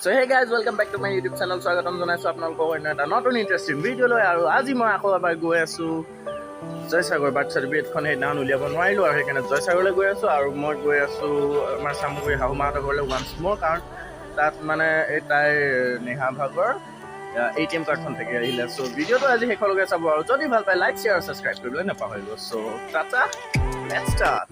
So hey guys, welcome back to my YouTube channel. স্বাগতম জনাইছো আপোনালোকক অন্য এটা নতুন ইন্টাৰেষ্টিং ভিডিঅ' লৈ আৰু আজি মই আকৌ এবাৰ গৈ আছো জয়সাগৰ বাৰ্থ চাৰ্টিফিকেটখন সেইদিনাখন উলিয়াব নোৱাৰিলোঁ আৰু সেইকাৰণে জয়সাগৰলৈ গৈ আছো আৰু মই গৈ আছো আমাৰ চামগুৰি শাহুমাহঁতৰ ঘৰলৈ ওৱান্স মোৰ কাৰণ তাত মানে এই তাইৰ নেহা ভাগৰ ATM কাৰ্ডখন থাকি আহিলে। চ' ভিডিঅ'টো আজি শেষলৈকে চাব আৰু যদি ভাল পায় লাইক শ্বেয়াৰ আৰু ছাবস্ক্ৰাইব কৰিবলৈ নাপাহৰিব। So' tata, let's start.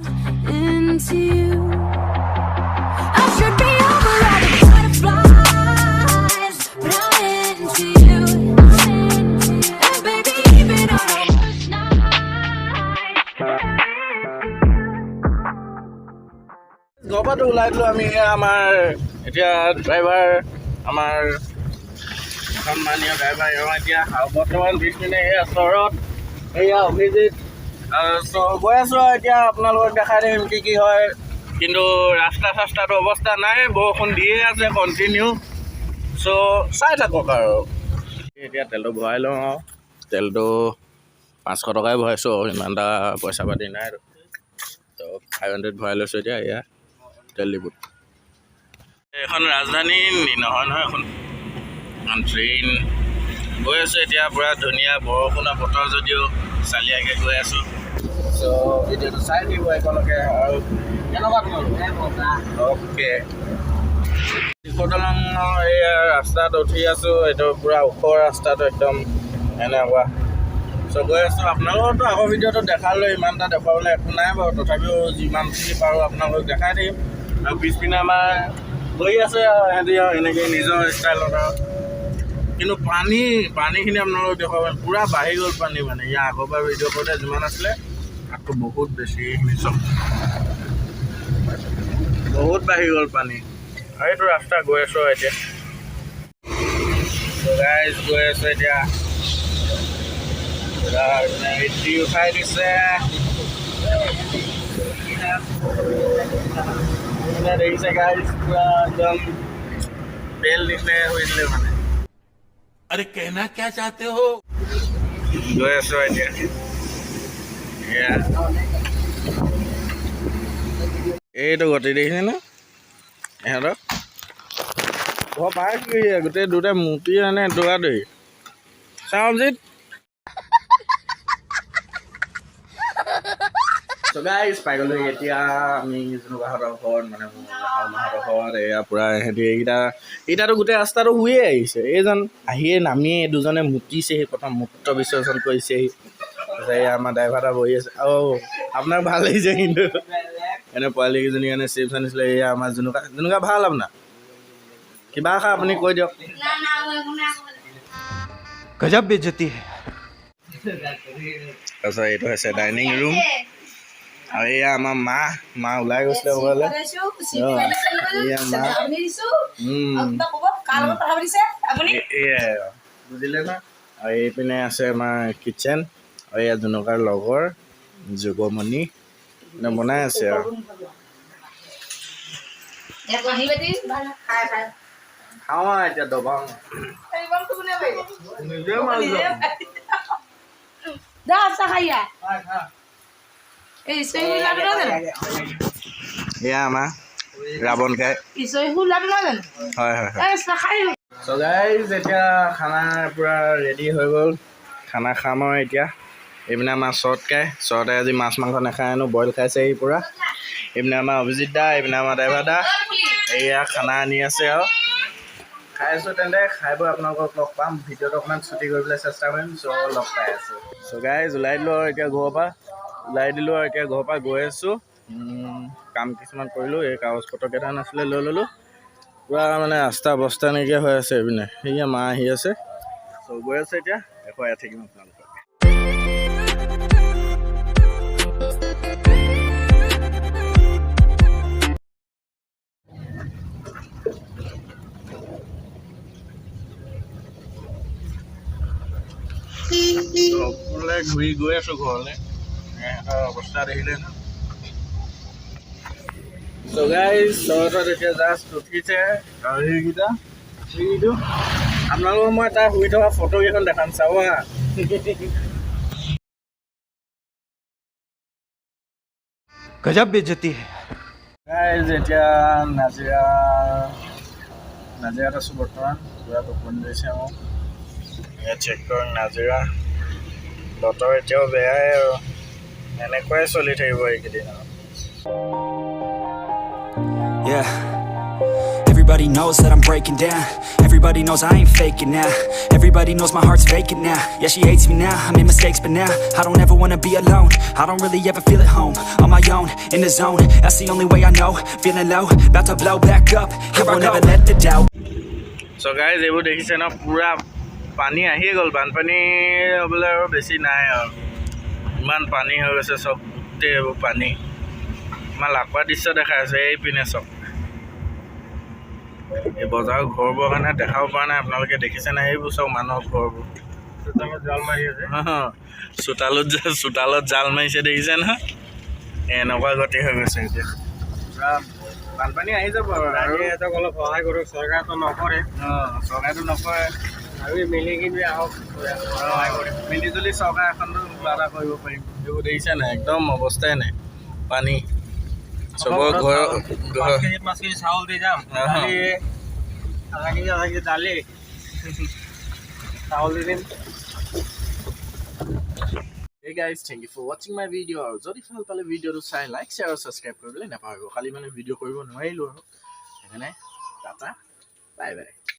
I should be over all the butterflies, but I'm into you. And baby, even on the worst night. গপাটো ওলাই দিলোঁ আমি আমাৰ এতিয়া ড্ৰাইভাৰ আমাৰ সন্মানীয় ড্ৰাইভাৰ এতিয়া বৰ্তমান 20 মিনিট এয়া চহৰত এয়া অভিজিত চ' গৈ আছোঁ আৰু এতিয়া আপোনালোকক দেখাই দিম কি হয়। কিন্তু ৰাস্তাটো অৱস্থা নাই, বৰষুণ দিয়ে আছে কণ্টিনিউ। চ' চাই থাকক আৰু এতিয়া তেলটো ভৰাই লওঁ আৰু তেলটো 500 টকাই ভৰাইছোঁ আৰু ইমান এটা পইচা পাতি নাই আৰু ত' 500 ভৰাই লৈছোঁ এতিয়া এয়া তেল ডিপুত। এখন ৰাজধানী নহয় এখন ট্ৰেইন গৈ আছোঁ এতিয়া পূৰা ধুনীয়া বৰষুণৰ বতৰ যদিও চালিয়াকৈ গৈ আছোঁ। চ' ভিডিঅ'টো চাই দিব একেলগে আৰু কেনেকুৱা অ'কে দলঙৰ এয়া ৰাস্তাত উঠি আছোঁ, এইটো পূৰা ওখ ৰাস্তাটো একদম এনেকুৱা। চ' গৈ আছোঁ আপোনালোকৰতো আগৰ ভিডিঅ'টো দেখালৈ ইমান এটা দেখুৱাবলৈ একো নাই বাৰু, তথাপিও যিমানখিনি পাৰোঁ আপোনালোকক দেখাই দিম। আৰু পিছপিনে আমাৰ গৈ আছে আৰু সিহঁতি আৰু এনেকৈ নিজৰ ষ্টাইলত আৰু কিন্তু পানীখিনি আপোনালোকক দেখুৱাব পূৰা বাঢ়ি গ'ল পানী মানে ইয়াৰ আগৰবাৰ ভিডিঅ' কৰোঁতে যিমান আছিলে তাতকৈ বহুত বেছি চব বহুত বাঢ়ি গ'ল পানী। আৰু এইটো ৰাস্তা গৈ আছোঁ এতিয়া গাইজ গৈ আছোঁ এতিয়া উঠাই দিছে দেখিছে গাইজ পুৰা একদম বেল নিচিনা হৈছিলে মানে। अरे कहना क्या चाहते हो? গৈ আছোঁ এতিয়া এইটো গতি দেখিছে ন ইহঁতক ঘৰ পাইছোঁ গোটেই দুটা মূৰ্তি মানে দৌৰি চাওঁ অভিজিত। গাইজ পাই গ'লো এতিয়া আমি জোনোকাহঁতৰ ঘৰত মানে মোৰ শাহুমাহঁতৰ ঘৰত এয়া পূৰা সিহঁতি এইকেইটাতো গোটেই ৰাস্তাটো শুয়ে আহিছে। এইজন আহিয়ে নামিয়ে দুজনে মুতিছেহি, প্ৰথম মূত্ৰ বিসৰ্জন কৰিছেহি। এয়া আমাৰ ড্ৰাইভাৰ এটা বহি আছে। আপোনাক ভাল লাগিছে কিন্তু এনে পোৱালীকেইজনীৰ কাৰণে চিপছ আনিছিলে। এয়া আমাৰ জোনোকা ভাল আপোনাৰ কিবা এষাৰ আপুনি কৈ দিয়ক। गजब बेइज्जती है। তাৰপিছত এইটো হৈছে ডাইনিং ৰুম আৰু এয়া আমাৰ মা ওলাই গৈছিলে ক'ৰবালৈ। এয়া মা এয়াই বুজিলে ন। আৰু এইপিনে আছে আমাৰ কিটচেন আৰু এয়া জোনোকাৰ লগৰ যুগমণি বনাই আছে আৰু খাওঁ আৰু এতিয়া দবাওঁ নিজে মাল এয়া আমাৰ ৰাৱণ খাই হয়। চ' গাইজ এতিয়া খানা পূৰা ৰেডি হৈ গ'ল, খানা খাম আৰু এতিয়া। এইপিনে আমাৰ চৰতে আজি মাছ মাংস নাখায় হেনো, বইল খাইছে এই পূৰা। এইপিনে আমাৰ অভিজিত দা, এইপিনে আমাৰ ড্ৰাইভাৰ দা এয়া খানা আনি আছে আৰু খাই আছোঁ। তেন্তে খাই বৈ আপোনালোকক লগ পাম, ভিডিঅ'টো অকণমান ছুটি কৰিবলৈ চেষ্টা কৰিম। চ' লগ পাই আছোঁ। চ' গাইজ ওলাই দিলোঁ আৰু এতিয়া ঘৰৰ পৰা গৈ আছোঁ। কাম কিছুমান কৰিলোঁ, এই কাগজ পত্ৰ কেইটা নাছিলে লৈ ল'লোঁ। পূৰা মানে ৰাস্তা অৱস্থা নাইকিয়া হৈ আছে এইপিনে। সেয়া মা আহি আছে। চ' গৈ আছে এতিয়া দেখুৱাই থাকিম আপোনালোকক। সকলোৱে ঘূৰি গৈ আছোঁ ঘৰলৈ, সিহঁতৰ অৱস্থা দেখিলে ন। চ' গাইজ চৰতত এতিয়া জাষ্ট উঠিছে আৰু সেইকেইটা আপোনালোকক মই তাৰ শুই থকা ফটোকেইখন দেখাম চাব হা। गजब बेइज्जती है। গাইজ এতিয়া নাজিৰা নাজিৰাত আছোঁ বৰ্তমান পুৰা টোপনি লৈছে মোক ইয়াত চেক কৰক নাজিৰা বতৰ এতিয়াও বেয়াই আৰু এনেকুৱাই চলি থাকিব এইকেইদিন আৰু Yeah. Everybody knows that I'm breaking down. Everybody knows I ain't faking now. Everybody knows my heart's vacant now. Yeah, she hates me now. I made mistakes, but now I don't ever wanna be alone. I don't really ever feel at home. On my own, in the zone. That's the only way I know. Feeling low, about to blow back up. Here I never let the doubt. So guys, এইবোৰ দেখিছে ন পুৰা পানী আহি গ'ল বানপানী হ'বলৈ আৰু বেছি নাই আৰু ইমান পানী হৈ গৈছে চব গোটেই এইবোৰ পানী ইমান লাকোৱা দৃশ্য দেখাই আছে এইপিনে চব এই বজাৰৰ ঘৰবোৰৰ কাৰণে দেখাব পৰা নাই আপোনালোকে দেখিছে নাই এইবোৰ চব মানুহৰ ঘৰবোৰ চোতালত জাল মাৰি আছে চোতালত জাল মাৰিছে দেখিছে ন এনেকুৱা গতি হৈ গৈছে এতিয়া পুৰা বানপানী আহি যাব আৰু সিহঁতক অলপ সহায় কৰক চৰকাৰেতো নকৰে চৰকাৰেতো নকৰে আমি মিলি কিনি আহক সহায় কৰিম মিলি জুলি চৰকাৰ এখনতো কিবা এটা কৰিব পাৰিম এইবোৰ দেখিছে নাই একদম অৱস্থাই নাই পানী চবৰ ঘৰ 5 কেজি চাউল দি যাম আধা কেজি দালি চাউল দি দিম Hey guys, thank you for watching my video. আৰু যদি ভাল পালে ভিডিঅ'টো চাই লাইক শ্বেয়াৰ আৰু ছাবস্ক্ৰাইব কৰিবলৈ নাপাহৰিব খালি মানে ভিডিঅ' কৰিব নোৱাৰিলোঁ আৰু সেইকাৰণে টাটা বাই বাই